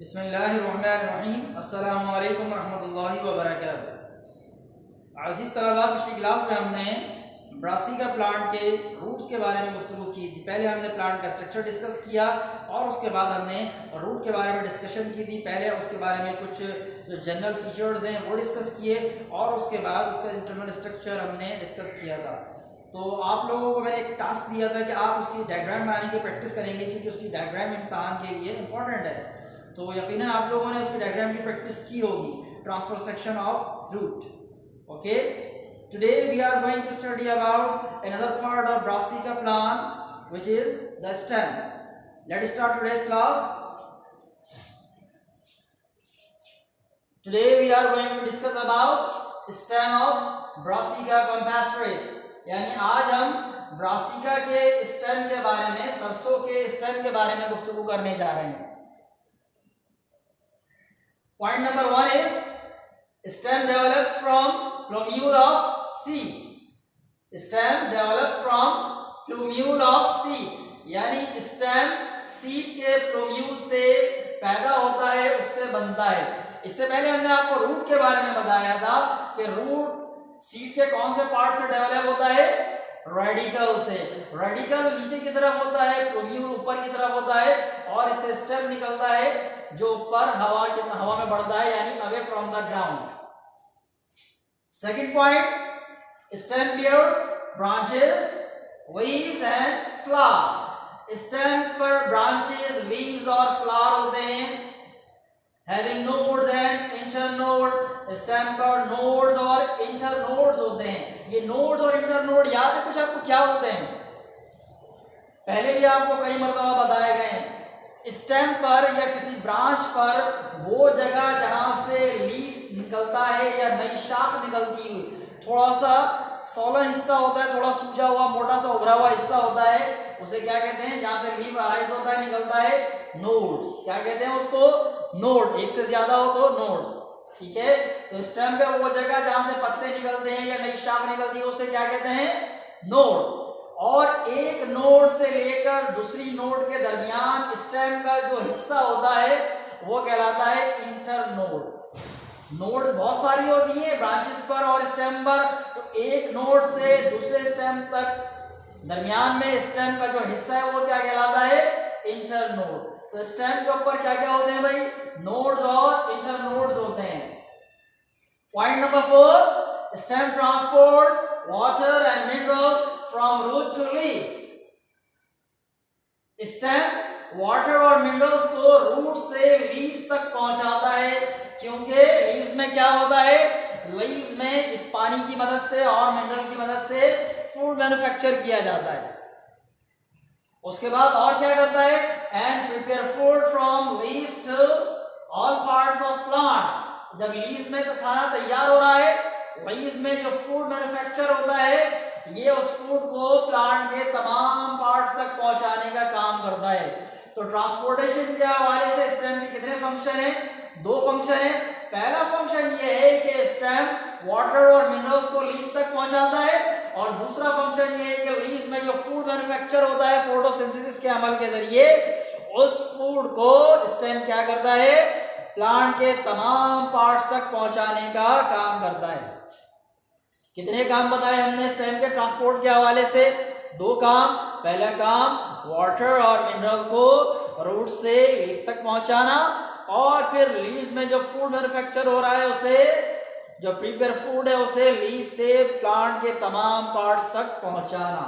बिस्मिल्लाहिर्रहमानिर्रहीम अस्सलामु अलैकुम रहमतुल्लाहि व बरकातुहू। अज़ीज़ तलबा, पिछली क्लास में हमने ब्रासिका प्लांट के रूट्स के बारे में गुफ्तगू की थी। पहले हमने प्लांट का स्ट्रक्चर डिस्कस किया और उसके बाद हमने रूट के बारे में डिस्कशन की थी। पहले उसके बारे में कुछ जो जनरल फीचर्स हैं वो डिस्कस किए और उसके बाद उसका इंटरनल स्ट्रक्चर हमने डिस्कस किया था। तो आप लोगों को मैंने एक टास्क दिया था कि आप उसकी डायग्राम बनाने की प्रैक्टिस करेंगे, क्योंकि उसकी डायग्राम इम्तहान के लिए इम्पॉर्टेंट है। तो यकीनन आप लोगों ने उसकी डायग्राम की प्रैक्टिस की होगी, transfer section of root. Okay, today we are going to study about another part of brassica plant which is the stem. Let's start today's class. Today we are going to discuss about stem of brassica campestris, यानी आज हम brassica के stem के बारे में, सरसों के stem के बारे में गुफ्तगू करने जा रहे हैं। Point number 1 is stem develops from plumule of seed. Stem develops from plumule of seed, यानी स्टेम सीड के प्लूम्यूल से पैदा होता है, उससे बनता है। इससे पहले हमने आपको रूट के बारे में बताया था कि रूट सीड के कौन से पार्ट से डेवलप होता है? रेडिकल से। रेडिकल नीचे की तरफ होता है, प्लूम्यूल ऊपर की तरफ होता है और इससे स्टेम निकलता है जो ऊपर हवा में बढ़ता है, यानी away from the ground. Second point, stem bears branches, leaves and flower. Stem पर ब्रांचेस, लीव्स और फ्लावर होते हैं। Having nodes and internode, stem पर नोड्स और इंटरनोड्स होते हैं। ये नोड्स और इंटरनोड याद है कुछ आपको क्या होते हैं? पहले भी आपको कई मर्तबा बताए गए हैं। स्टेम पर या किसी ब्रांच पर वो जगह जहां से लीफ निकलता है या नई शाख निकलती हुई, थोड़ा सा सोलन हिस्सा होता है, थोड़ा सूजा हुआ, मोटा सा उभरा हुआ हिस्सा होता है, उसे क्या कहते हैं? जहां से लीफ अराइज होता है, निकलता है, नोड्स। क्या कहते हैं उसको? नोड। एक से ज्यादा हो तो नोड्स। ठीक है, तो स्टेम पे वो जगह जहां से पत्ते निकलते हैं या नई शाख निकलती है उसे क्या कहते हैं? नोड। और एक नोड से लेकर दूसरी नोड के दरमियान स्टेम का जो हिस्सा होता है वो कहलाता है इंटरनोड। नोड्स बहुत सारी होती हैं ब्रांचेस पर और स्टेम पर, तो एक नोड से दूसरे स्टेम तक दरमियान में स्टेम का जो हिस्सा है वो क्या कहलाता है? इंटरनोड। तो स्टेम के ऊपर क्या क्या होते हैं भाई? नोड्स और इंटरनोड्स होते हैं। Point number 4, stem transports water and mineral from root to leaves. Stem water और मिनरल्स को रूट से लीव्स तक पहुंचाता है, क्योंकि लीव्स में क्या होता है? लीव्स में इस पानी की मदद से और मिनरल की मदद से फूड मैन्युफैक्चर किया जाता है। उसके बाद और क्या करता है? And prepare food from leaves to all parts of plant. जब लीव्स में तो खाना तैयार हो रहा है, लीव्स में जो फूड मैन्युफैक्चर होता है ये उस फूड को प्लांट के तमाम पार्ट्स तक पहुंचाने का काम करता है। तो ट्रांसपोर्टेशन के हवाले से स्टेम के कितने फंक्शन हैं? 2 फंक्शन हैं। पहला फंक्शन ये है कि स्टेम वाटर और मिनरल्स को लीव्स तक पहुंचाता है, और दूसरा फंक्शन ये है कि लीव्स में जो फूड मैन्युफैक्चर होता है फोटोसिंथेसिस के अमल के जरिए, उस फूड को स्टेम क्या करता है? प्लांट के तमाम पार्ट्स तक पहुंचाने का काम करता है। कितने काम बताए हमने स्टेम के ट्रांसपोर्ट के हवाले से? 2 काम। पहला काम वाटर और मिनरल को रूट से लीव्स तक पहुंचाना, और फिर लीव्स में जो फूड मैन्युफैक्चर हो रहा है उसे, जो प्रिपेयर फूड है उसे लीव से प्लांट के तमाम पार्ट्स तक पहुंचाना।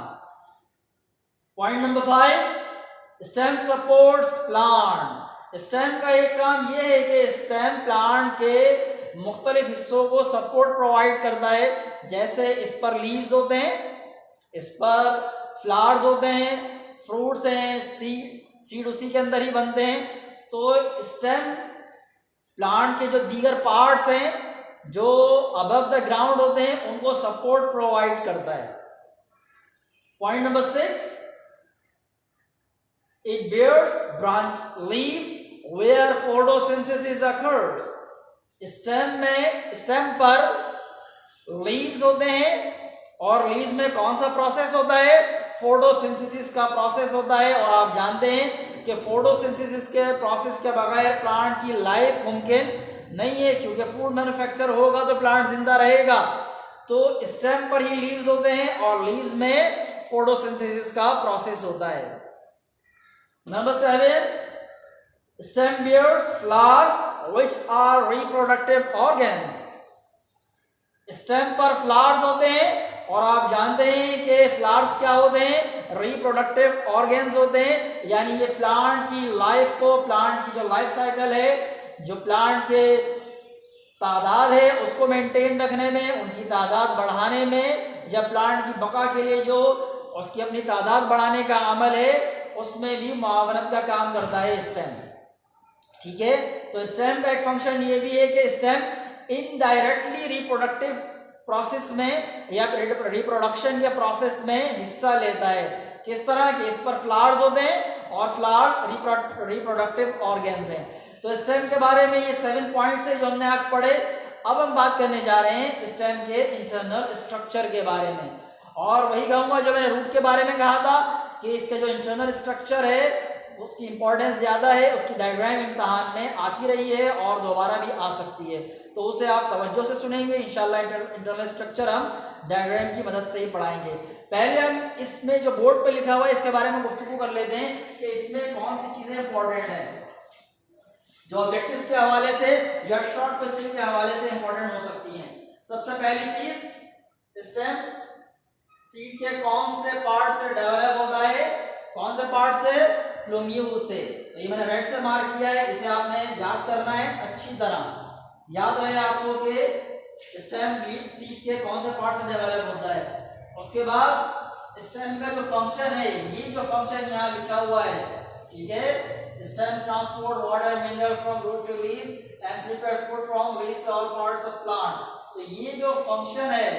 Point number 5, stem supports plant. Stem का एक काम यह है कि स्टेम प्लांट के मुख्तलिफ हिस्सों को सपोर्ट प्रोवाइड करता है। जैसे इस पर लीव्स होते हैं, इस पर फ्लावर्स होते हैं, फ्रूट्स हैं, सीड उसी के अंदर ही बनते हैं। तो स्टेम प्लांट के जो दीगर पार्ट्स हैं जो अबव द ग्राउंड होते हैं उनको सपोर्ट प्रोवाइड करता है। Point number 6, it bears branch leaves where photosynthesis occurs। Stem पर लीव्स होते हैं और लीव्स में कौन सा प्रोसेस होता है? फोटोसिंथेसिस का प्रोसेस होता है। और आप जानते हैं कि फोटोसिंथेसिस के प्रोसेस के बगैर प्लांट की लाइफ मुमकिन नहीं है, क्योंकि फूड मैन्युफैक्चर होगा तो प्लांट जिंदा रहेगा। तो स्टेम पर ही लीव्स होते हैं और लीव्स में फोटोसिंथेसिस का प्रोसेस होता है। Number 7, stem bears flowers which are reproductive organs। Stem पर फ्लावर्स होते हैं और आप जानते हैं कि फ्लावर्स क्या होते हैं, रिप्रोडक्टिव ऑर्गेन्स होते हैं, यानी ये प्लांट की लाइफ को, प्लांट की जो लाइफ साइकिल है, जो प्लांट के तादाद है उसको मेंटेन रखने में, उनकी तादाद बढ़ाने में, या प्लांट की बका के लिए जो उसकी अपनी तादाद बढ़ाने का अमल है उसमें भी मुआवनत का काम करता है स्टेम। ठीक है, तो स्टेम का एक फंक्शन ये भी है कि स्टेम इनडायरेक्टली रिप्रोडक्टिव प्रोसेस में या रिप्रोडक्शन के प्रोसेस में हिस्सा लेता है। किस तरह के, इस पर फ्लावर्स होते हैं और फ्लावर्स रिप्रोडक्टिव ऑर्गेन्स हैं। तो स्टेम के बारे में ये 7 पॉइंट्स है जो हमने आज पढ़े। अब हम बात करने जा रहे हैं स्टेम के इंटरनल स्ट्रक्चर के बारे में, और वही कहूँगा जो मैंने रूट के बारे में कहा था कि इसका जो इंटरनल स्ट्रक्चर है उसकी इंपॉर्टेंस ज़्यादा है, उसकी डायग्राम इम्तहान में आती रही है और दोबारा भी आ सकती है, तो उसे आप तवज्जो से सुनेंगे। इंशाल्लाह इंटरनल स्ट्रक्चर हम डायग्राम की मदद से ही पढ़ाएंगे। पहले हम इसमें जो बोर्ड पे लिखा हुआ है इसके बारे में गुफ्तगू कर लेते हैं कि इसमें कौन सी चीज़ें इंपॉर्टेंट हैं जो ऑब्जेक्टिव्स के हवाले से या शॉर्ट क्वेश्चन के हवाले से इंपॉर्टेंट हो सकती हैं। सबसे पहली चीज, स्टेम सीड के कौन से पार्ट से डेवलप होता है, कौन से पार्ट से, प्लूम्यूल से। तो ये मैंने रेड से मार्क किया है, इसे आपने याद करना है अच्छी तरह। याद रहे आपको कि स्टेम सीड के कौन से पार्ट से डेवलप होता है। उसके बाद स्टेम का जो फंक्शन है, ये जो फंक्शन यहाँ लिखा हुआ है, ठीक है, stem transport water mineral from root to leaves and prepare food from leaves to all parts of plant. तो ये जो फंक्शन है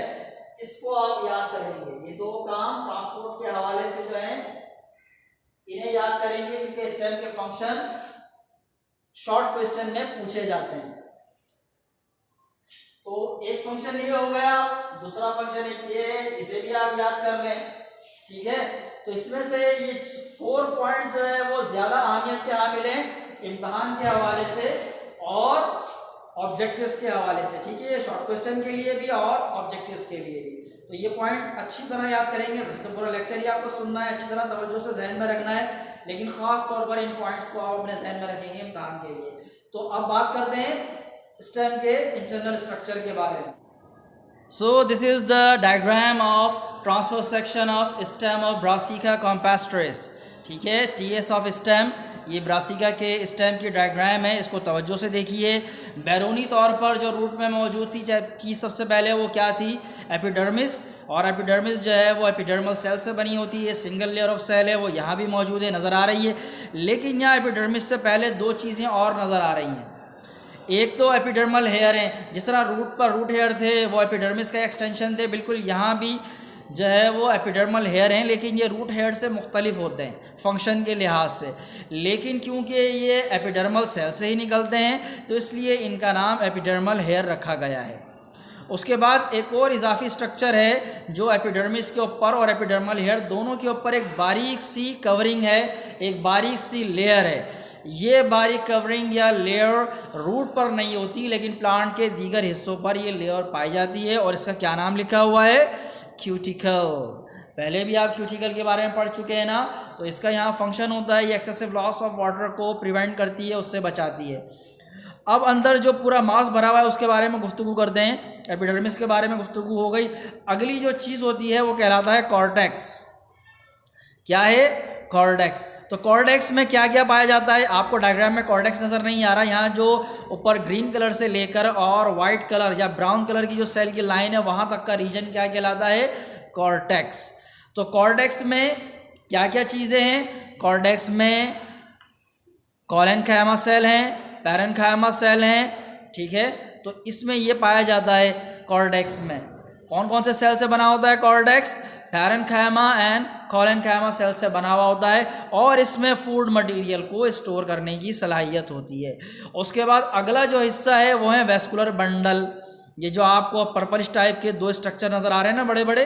इसको आप याद करेंगे। ये दो काम ट्रांसपोर्ट के हवाले से जो है इन्हें याद करेंगे, क्योंकि स्टेम के फंक्शन शॉर्ट क्वेश्चन में पूछे जाते हैं। तो एक फंक्शन ये हो गया, दूसरा फंक्शन एक ये है, इसे भी आप याद कर लें। ठीक है, तो इसमें से ये 4 पॉइंट्स जो है वो ज्यादा अहमियत के हामिल हैं इम्तहान के हवाले से और ऑब्जेक्टिव्स के हवाले से। ठीक है, शॉर्ट क्वेश्चन के लिए भी और ऑब्जेक्टिव्स के लिए भी। तो ये पॉइंट्स अच्छी तरह याद करेंगे। तो पूरा लेक्चर ही आपको सुनना है, अच्छी तरह तवज्जो से जहन में रखना है, लेकिन खास तौर पर इन पॉइंट्स को आप अपने जहन में रखेंगे इम्तहान के लिए। तो अब बात करते हैं स्टेम के इंटरनल स्ट्रक्चर के बारे में। So this is the diagram of transverse section of stem of Brassica campestris। ठीक है, TS of stem, ये ब्रासिका के स्टेम की डायग्राम है, इसको तवज्जो से देखिए। बैरूनी तौर पर जो रूट में मौजूद थी कि सबसे पहले वो क्या थी, एपिडर्मिस, और एपिडर्मिस जो है वो एपिडर्मल सेल से बनी होती है, सिंगल लेयर ऑफ सेल है, वो यहाँ भी मौजूद है, नज़र आ रही है। लेकिन यहाँ एपिडर्मिस से पहले 2 चीज़ें और नज़र आ रही हैं। एक तो एपिडर्मल हेयर हैं, जिस तरह रूट पर रूट हेयर थे वो एपिडर्मिस का एक्सटेंशन थे, बिल्कुल यहाँ भी जो है वो एपिडर्मल हेयर हैं, लेकिन ये रूट हेयर से मुख्तलिफ होते हैं फंक्शन के लिहाज से। लेकिन क्योंकि ये एपिडर्मल सेल से ही निकलते हैं तो इसलिए इनका नाम एपिडर्मल हेयर रखा गया है। उसके बाद एक और इजाफी स्ट्रक्चर है जो एपिडर्मिस के ऊपर और एपिडर्मल हेयर दोनों के ऊपर एक बारीक सी कवरिंग है, एक बारीक सी लेयर है। ये बारीक कवरिंग या लेयर रूट पर नहीं होती, लेकिन प्लांट के दीगर हिस्सों पर ये लेयर पाई जाती है, और इसका क्या नाम लिखा हुआ है, क्यूटिकल। पहले भी आप क्यूटिकल के बारे में पढ़ चुके हैं ना, तो इसका यहाँ फंक्शन होता है, ये एक्सेसिव लॉस ऑफ वाटर को प्रिवेंट करती है, उससे बचाती है। अब अंदर जो पूरा मांस भरा हुआ है उसके बारे में गुफ्तगू करते हैं। एपिडर्मिस के बारे में गुफ्तगू हो गई। अगली जो चीज़ होती है वो कहलाता है कॉर्टेक्स। क्या है, कॉर्टेक्स। तो कॉर्टेक्स में क्या क्या पाया जाता है, आपको डायग्राम में कॉर्टेक्स नज़र नहीं आ रहा, यहाँ जो ऊपर ग्रीन कलर से लेकर और वाइट कलर या ब्राउन कलर की जो सेल की लाइन है वहाँ तक का रीजन क्या कहलाता है, कॉर्टेक्स। तो कॉर्टेक्स में क्या क्या चीज़ें हैं, कॉर्टेक्स में कॉलेनकाइमा सेल हैं, पैरेन्काइमा सेल हैं। ठीक है, तो इसमें ये पाया जाता है कॉर्टेक्स में। कौन कौन से सेल से बना होता है cortex, parenchyma and collenchyma cell से बना हुआ होता है, और इसमें फूड मटेरियल को स्टोर करने की सलाहियत होती है। उसके बाद अगला जो हिस्सा है वो है वेस्कुलर बंडल। ये जो आपको पर्पलिश टाइप के 2 स्ट्रक्चर नज़र आ रहे हैं ना बड़े बड़े,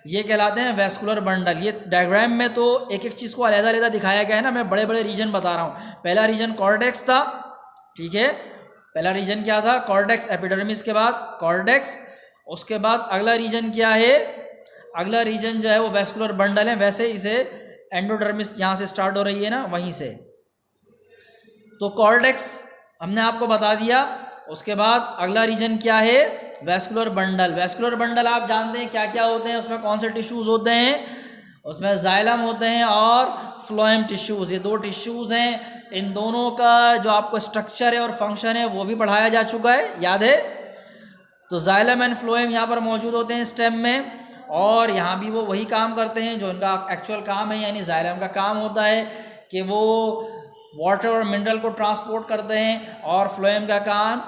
ये कहलाते हैं वैस्कुलर बंडल। ये डायग्राम में तो एक एक चीज़ को अलग-अलग दिखाया गया है ना, मैं बड़े बड़े रीजन बता रहा हूँ। पहला रीजन कॉर्टेक्स था, ठीक है, पहला रीजन क्या था, कॉर्टेक्स, एपिडर्मिस के बाद कॉर्टेक्स, उसके बाद अगला रीजन क्या है, अगला रीजन जो है वो वैस्कुलर बंडल है। वैसे इसे एंडोडर्मिस यहाँ से स्टार्ट हो रही है ना, वहीं से। तो कॉर्टेक्स हमने आपको बता दिया। उसके बाद अगला रीजन क्या है, वैस्कुलर बंडल। वैस्कुलर बंडल आप जानते हैं क्या क्या होते हैं, उसमें कौन से टिश्यूज़ होते हैं, उसमें जाइलम होते हैं और फ्लोएम टिश्यूज़, ये दो टिश्यूज़ हैं। इन दोनों का जो आपको स्ट्रक्चर है और फंक्शन है वो भी पढ़ाया जा चुका है, याद है। तो जाइलम एंड फ्लोएम यहाँ पर मौजूद होते हैं स्टेम में, और यहाँ भी वो वही काम करते हैं जो इनका एक्चुअल काम है। यानी जाइलम का काम होता है कि वो वाटर और मिनरल को ट्रांसपोर्ट करते हैं, और फ्लोएम का काम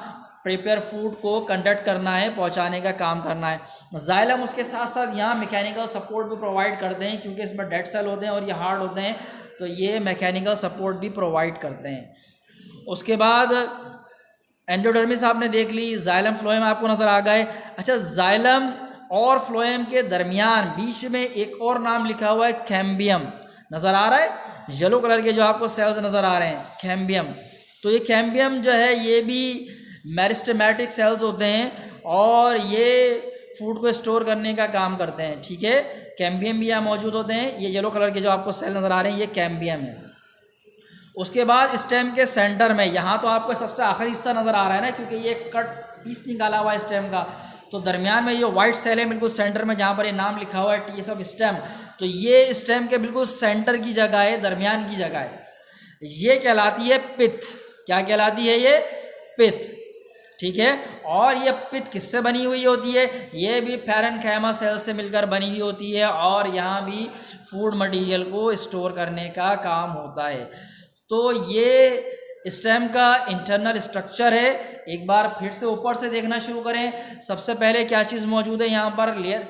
प्रिपेयर फूड को कंडक्ट करना है, पहुंचाने का काम करना है। जाइलम उसके साथ साथ यहाँ मैकेनिकल सपोर्ट भी प्रोवाइड करते हैं, क्योंकि इसमें डेड सेल होते हैं और ये हार्ड होते हैं, तो ये मैकेनिकल सपोर्ट भी प्रोवाइड करते हैं। उसके बाद एंडोडर्मिस आपने देख ली, जाइलम फ्लोएम आपको नज़र आ गए। अच्छा, जाइलम और फ्लोएम के दरमियान बीच में एक और नाम लिखा हुआ है, कैम्बियम, नज़र आ रहा है, येलो कलर के जो आपको सेल्स नज़र आ रहे हैं, कैम्बियम। तो ये कैम्बियम जो है ये भी मेरिस्टेमेटिक सेल्स होते हैं, और ये फूड को स्टोर करने का काम करते हैं, ठीक है। कैम्बियम भी यहाँ मौजूद होते हैं। ये येलो कलर के जो आपको सेल नज़र आ रहे हैं ये कैम्बियम है। उसके बाद स्टेम के सेंटर में, यहाँ तो आपको सबसे आखिरी हिस्सा नज़र आ रहा है ना, क्योंकि ये कट पीस निकाला हुआ है स्टेम का, तो दरमियान में ये वाइट सेल है बिल्कुल सेंटर में, जहाँ पर ये नाम लिखा हुआ है टी सब स्टेम, तो ये स्टेम के बिल्कुल सेंटर की जगह है, दरमियान की जगह है। ये कहलाती है पिथ। क्या कहलाती है ये, पिथ, ठीक है। और ये पिथ किससे बनी हुई होती है, ये भी पैरेन्काइमा सेल से मिलकर बनी हुई होती है, और यहाँ भी फूड मटेरियल को स्टोर करने का काम होता है। तो ये स्टेम का इंटरनल स्ट्रक्चर है। एक बार फिर से ऊपर से देखना शुरू करें। सबसे पहले क्या चीज़ मौजूद है यहाँ पर, लेयर।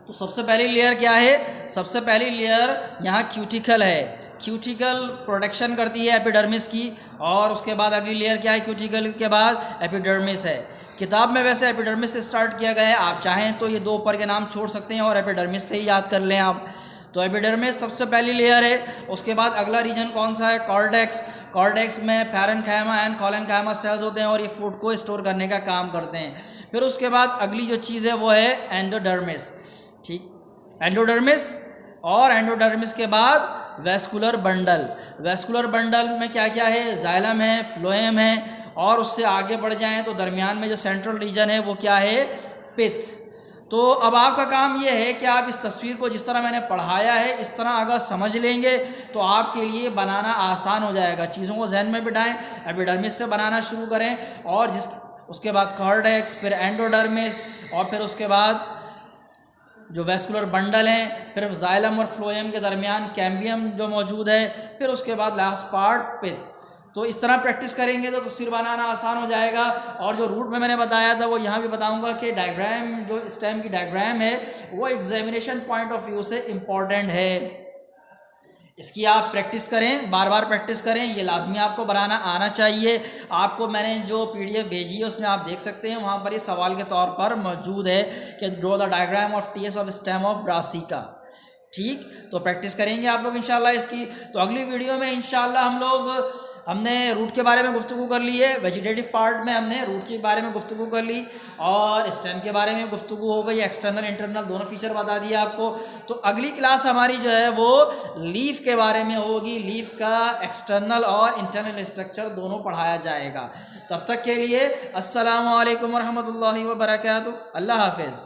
तो सबसे पहली लेयर क्या है, सबसे पहली लेयर यहाँ क्यूटिकल है। क्यूटिकल प्रोटेक्शन करती है एपिडर्मिस की, और उसके बाद अगली लेयर क्या है, क्यूटिकल के बाद एपिडर्मिस है। किताब में वैसे एपिडर्मिस से स्टार्ट किया गया है, आप चाहें तो ये दो ऊपर के नाम छोड़ सकते हैं और एपिडर्मिस से ही याद कर लें आप। तो एपिडर्मिस सबसे पहली लेयर है। उसके बाद अगला रीजन कौन सा है, कॉर्टेक्स। कॉर्टेक्स में पैरेन्काइमा एंड कोलेनकाइमा सेल्स होते हैं, और ये फूड को स्टोर करने का काम करते हैं। फिर उसके बाद अगली जो चीज़ है वो है एंडोडर्मिस, ठीक, एंडोडर्मिस, और एंडोडर्मिस के बाद वैस्कुलर बंडल। वैस्कुलर बंडल में क्या क्या है, जाइलम है, फ्लोएम है, और उससे आगे बढ़ जाएं तो दरमियान में जो सेंट्रल रीजन है वो क्या है, पिथ। तो अब आपका काम ये है कि आप इस तस्वीर को जिस तरह मैंने पढ़ाया है इस तरह अगर समझ लेंगे तो आपके लिए बनाना आसान हो जाएगा। चीज़ों को जहन में बिठाएं, एपिडर्मिस से बनाना शुरू करें, और उसके बाद कॉर्टेक्स, फिर एंडोडर्मिस, और फिर उसके बाद जो वैस्कुलर बंडल हैं, फिर जाइलम और फ्लोएम के दरमियान कैम्बियम जो मौजूद है, फिर उसके बाद लास्ट पार्ट पिथ। तो इस तरह प्रैक्टिस करेंगे तो तस्वीर बनाना आसान हो जाएगा। और जो रूट में मैंने बताया था वो यहाँ भी बताऊंगा कि डायग्राम, जो स्टेम की डायग्राम है वो एग्जामिनेशन पॉइंट ऑफ व्यू से इम्पॉर्टेंट है। इसकी आप प्रैक्टिस करें, बार बार प्रैक्टिस करें, ये लाजमी आपको बनाना आना चाहिए। आपको मैंने जो PDF भेजी है उसमें आप देख सकते हैं, वहाँ पर ये सवाल के तौर पर मौजूद है कि draw the diagram of TS of stem of brassica. ठीक, तो प्रैक्टिस करेंगे आप लोग इंशाल्लाह इसकी। तो अगली वीडियो में इंशाल्लाह हमने रूट के बारे में गुफ्तगू कर ली है, वेजिटेटिव पार्ट में हमने रूट के बारे में गुफ्तगू कर ली, और स्टेम के बारे में गुफ्तगू हो गई, एक्सटर्नल इंटरनल दोनों फीचर बता दिया आपको। तो अगली क्लास हमारी जो है वो लीफ के बारे में होगी, लीफ का एक्सटर्नल और इंटरनल स्ट्रक्चर दोनों पढ़ाया जाएगा। तब तक के लिए अस्सलामु अलैकुम वरहमतुल्लाहि वबरकातुहू, अल्लाह हाफिज़।